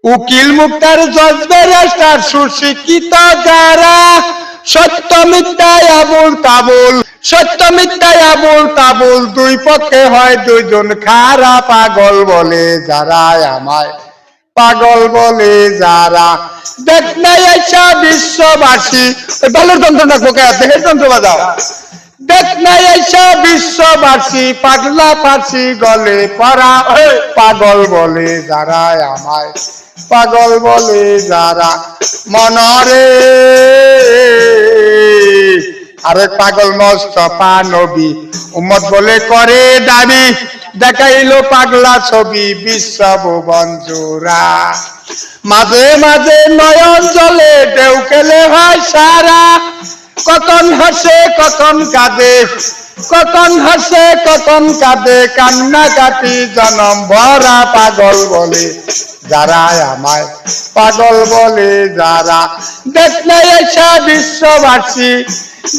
উকিল মুক্তার জজ ব্যারিস্টার সুশিক্ষিত যারা, সত্য মিথ্যায় আবুল তাবুল, সত্য মিথ্যায় আবুল তাবুল, দুই পক্ষে হয় দুইজন খারা, পাগল বলে যারা আমায়, পাগল বলে যারা। দেখ নাই আইসা বিশ্ববাসী, ওই বালুর যন্ত্রটা কোকে আছে, হে যন্ত্র বাজাও। দেখ নাই আইসা বিশ্ববাসী, পাগলা ফাঁসি গলে পড়া, পাগল বলে যারা আমায়, পাগল বলে যারা। মনরে আরে পাগল মোস্তফা নবী, উম্মত বলে করে দাবি, দেখাইলো পাগলা ছবি বিশ্ব ভুবন জোড়া। মাঝে মাঝে নয়ন জলে ঢেউ খেলে হয় সারা, কখন হাসে কখন কাঁদে, কখন হাসে কখন কাঁদে, কান্না কাটি জনম ভরা, পাগল বলে যারা আমায়, পাগল বলে যারা। দেখতে এসা বিশ্ববাসী,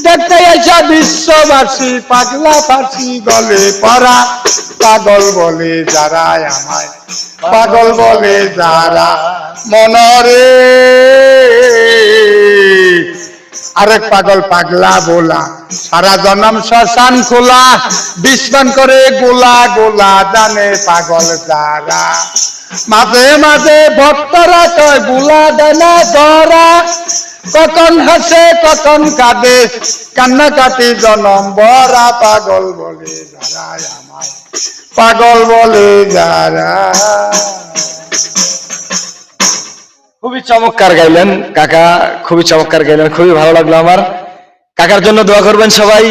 দেখতে এসা বিশ্ববাসী, পাগলা ফাঁসি গলে পড়া, পাগল বলে যারা আমায়, পাগল বলে যারা। মনরে আরেক পাগল পাগলা বলা, সারা জনম শ্মশান খোলা, বিস্মান করে গোলা গোলা, জানে পাগল যারা। মাঝে মাঝে ভক্তরা কয় গোলা দেয় না ধরা, কখন হাসে কখন কাঁদে, কান্না কাটি জনম ভরা, পাগল বলে যারা আমায়, পাগল বলে যারা। খুবই চমৎকার গাইলেন কাকা, খুবই চমৎকার গাইলেন, খুবই ভালো লাগলো আমার। কাকার জন্য দোয়া করবেন সবাই।